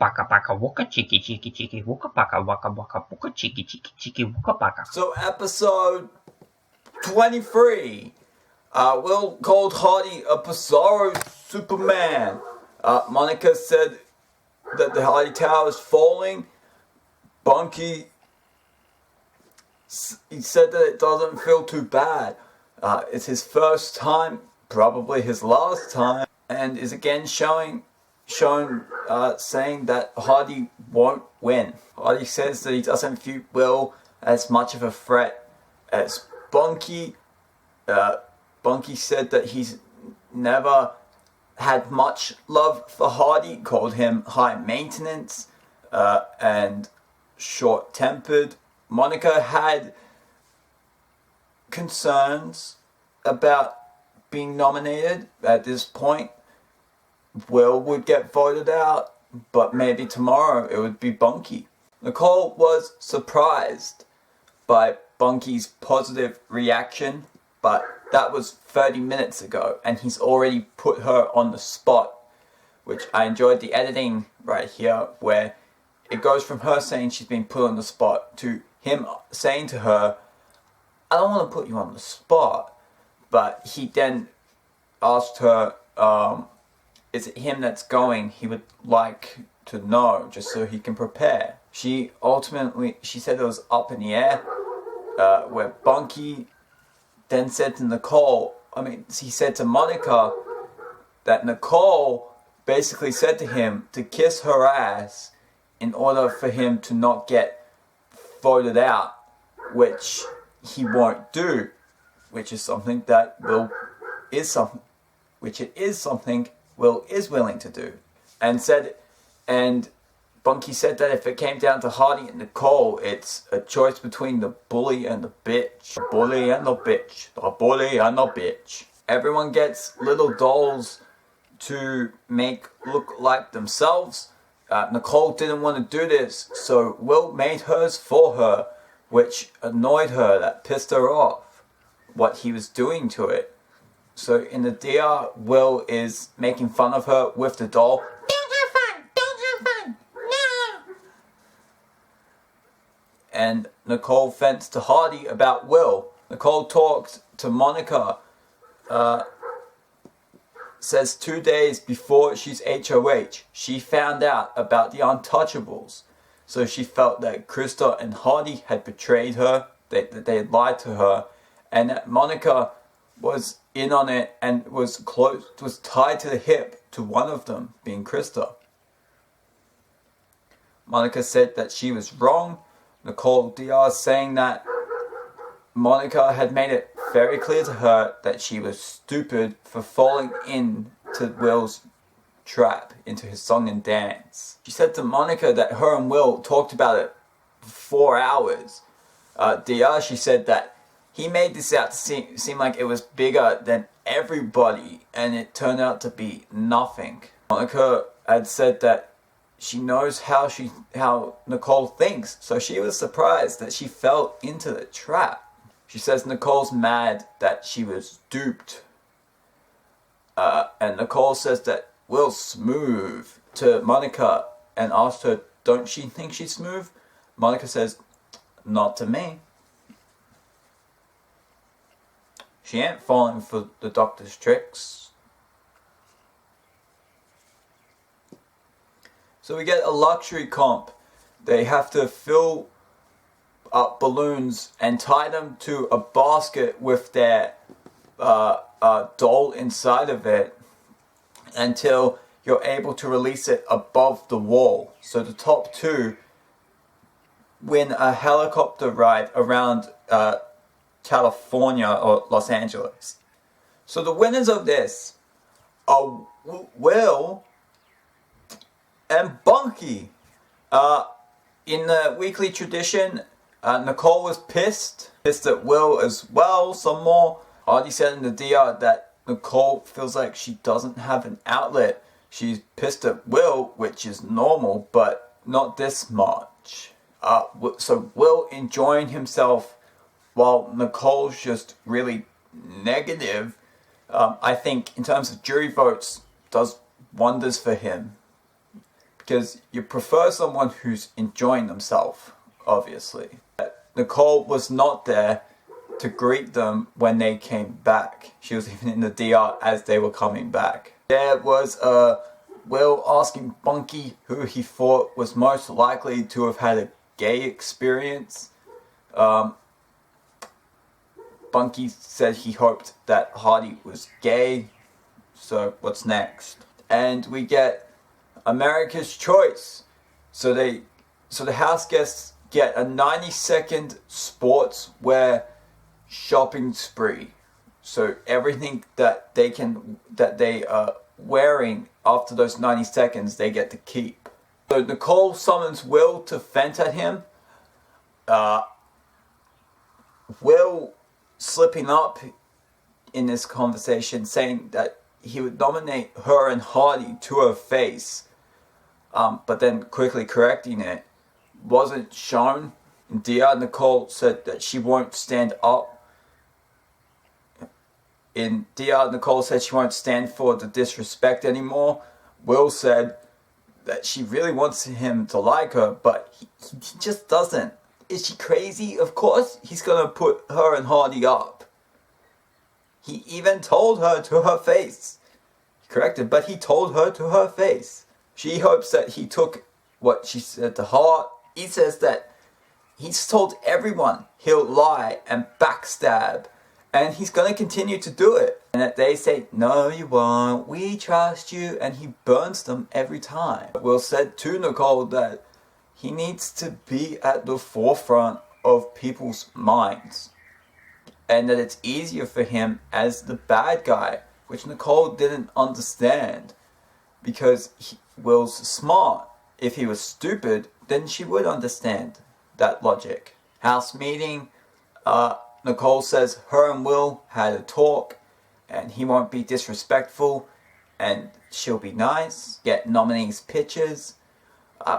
paka paka wooka chiki chiki chiki wooka paka waka waka wooka chiki chiki chiki wooka paka. So episode 23. Will called Hardy a bizarro Superman. Monica said that the Hardy Tower is falling. Bunky, he said that it doesn't feel too bad. It's his first time, probably his last time, and is again saying that Hardy won't win. Hardy says that he doesn't view Will as much of a threat as Bunky. Bunky said that he's never had much love for Hardy, called him high maintenance and short-tempered. Monica had concerns about being nominated at this point. Will would get voted out, but maybe tomorrow it would be Bunky. Nicole was surprised by Bunky's positive reaction, but that was 30 minutes ago, and he's already put her on the spot, which I enjoyed the editing right here, where it goes from her saying she's been put on the spot to him saying to her, I don't want to put you on the spot, but he then asked her, is it him that's going? He would like to know, just so he can prepare. She said it was up in the air, where Bunky then said to he said to Monica that Nicole basically said to him to kiss her ass in order for him to not get voted out, which he won't do, which is something that Will is willing to do. And Bunky said that if it came down to Hardy and Nicole, it's a choice between the bully and the bitch. The bully and the bitch. The bully and the bitch. Everyone gets little dolls to make look like themselves. Nicole didn't want to do this, so Will made hers for her, which annoyed her, that pissed her off, what he was doing to it. So in the DR, Will is making fun of her with the doll. And Nicole vents to Hardy about Will. Nicole talked to Monica, says 2 days before she's HOH, she found out about the Untouchables. So she felt that Krista and Hardy had betrayed her, that they had lied to her, and that Monica was in on it and was tied to the hip to one of them, being Krista. Monica said that she was wrong. Nicole DR saying that Monica had made it very clear to her that she was stupid for falling into Will's trap, into his song and dance. She said to Monica that her and Will talked about it for 4 hours. DR, she said that he made this out to seem like it was bigger than everybody, and it turned out to be nothing. Monica had said that she knows how Nicole thinks, so she was surprised that she fell into the trap. She says Nicole's mad that she was duped. And Nicole says that Will's smooth to Monica and asked her, don't she think she's smooth? Monica says, not to me. She ain't falling for the doctor's tricks. So we get a luxury comp. They have to fill up balloons and tie them to a basket with their doll inside of it until you're able to release it above the wall. So the top two win a helicopter ride around California or Los Angeles. So the winners of this are Will and Bunky. In the weekly tradition, Nicole was pissed at Will as well some more. Hardy said in the DR that Nicole feels like she doesn't have an outlet. She's pissed at Will, which is normal, but not this much. So Will enjoying himself while Nicole's just really negative, I think in terms of jury votes, does wonders for him. because you prefer someone who's enjoying themselves, obviously. Nicole was not there to greet them when they came back. She was even in the DR as they were coming back. There was Will asking Bunky who he thought was most likely to have had a gay experience. Bunky said he hoped that Hardy was gay. So what's next? And we get America's Choice. So the house guests get a 90-second sportswear shopping spree. So everything that they are wearing after those 90 seconds, they get to keep. So Nicole summons Will to vent at him. Will slipping up in this conversation, saying that he would nominate her and Hardy to her face, but then quickly correcting it. Wasn't shown. Dia Nicole said that she won't stand up. Dia Nicole said she won't stand for the disrespect anymore. Will said that she really wants him to like her, but he just doesn't. Is she crazy? Of course he's gonna put her and Hardy up. He even told her to her face. He corrected, but he told her to her face. She hopes that he took what she said to heart. He says that he's told everyone he'll lie and backstab, and he's gonna continue to do it. And that they say, no you won't, we trust you, and he burns them every time. Will said to Nicole that he needs to be at the forefront of people's minds, and that it's easier for him as the bad guy, which Nicole didn't understand, because Will's smart. If he was stupid, then she would understand that logic. House meeting, Nicole says her and Will had a talk, and he won't be disrespectful, and she'll be nice. Get nominees' pictures.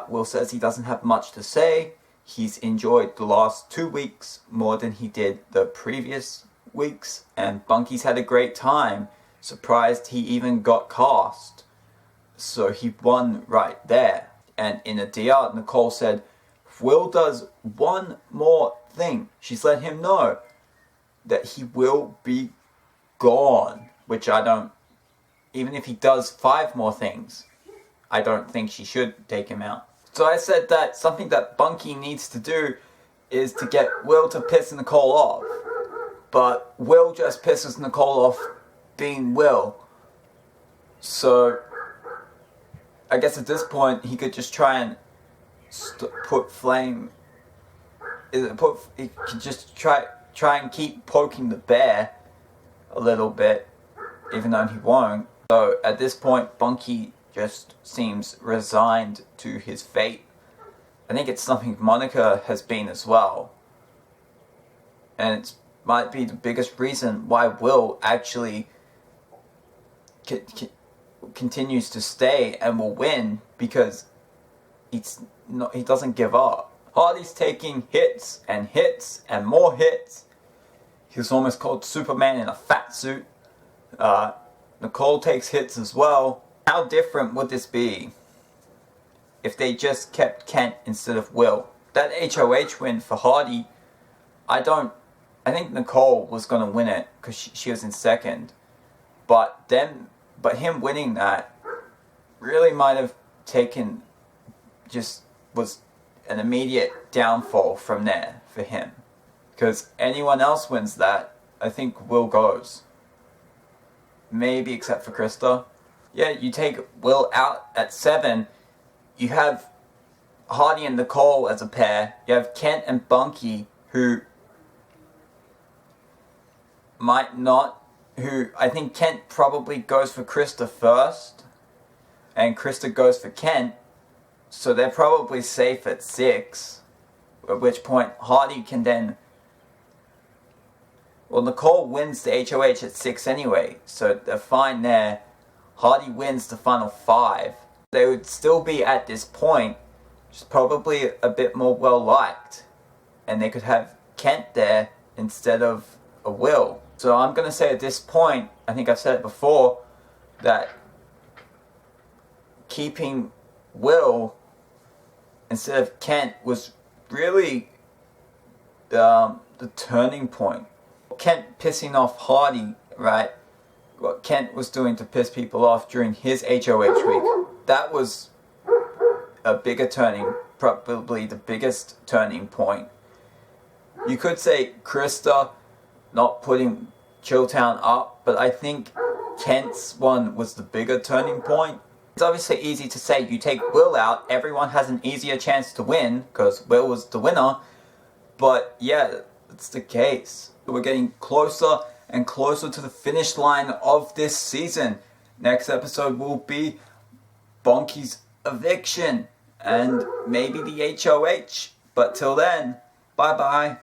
Will says he doesn't have much to say. He's enjoyed the last 2 weeks more than he did the previous weeks, and Bunky's had a great time. Surprised he even got cast. So he won right there. And in a DR, Nicole said, if Will does one more thing, she's let him know that he will be gone. Which I don't, even if he does 5 more things, I don't think she should take him out. So I said that something that Bunky needs to do is to get Will to piss Nicole off. But Will just pisses Nicole off being Will. So I guess at this point he could just try and put flame. He could just try and keep poking the bear a little bit, even though he won't. So at this point, Bunky just seems resigned to his fate. I think it's something Monica has been as well, and it might be the biggest reason why Will actually continues to stay and will win, because he doesn't give up. Hardy's taking hits and hits and more hits. He was almost called Superman in a fat suit. Nicole takes hits as well. How different would this be if they just kept Kent instead of Will? That HOH win for Hardy, I think Nicole was going to win it because she was in second. But him winning that really might have was an immediate downfall from there for him. Because anyone else wins that, I think Will goes. Maybe except for Krista. Yeah, you take Will out at 7. You have Hardy and Nicole as a pair. You have Kent and Bunky, who I think Kent probably goes for Krista first, and Krista goes for Kent, so they're probably safe at 6, at which point Hardy can then... Well, Nicole wins the HOH at 6 anyway, so they're fine there. Hardy wins the final 5. They would still be at this point, just probably a bit more well-liked, and they could have Kent there instead of a Will. So I'm going to say at this point, I think I've said it before, that keeping Will instead of Kent was really the turning point. Kent pissing off Hardy, right? What Kent was doing to piss people off during his HOH week, that was a bigger turning, probably the biggest turning point. You could say Krista not putting Chilltown up, but I think Kent's one was the bigger turning point. It's obviously easy to say you take Will out, everyone has an easier chance to win, because Will was the winner, but yeah, it's the case. We're getting closer and closer to the finish line of this season. Next episode will be Bonky's eviction and maybe the HOH. But till then, bye bye.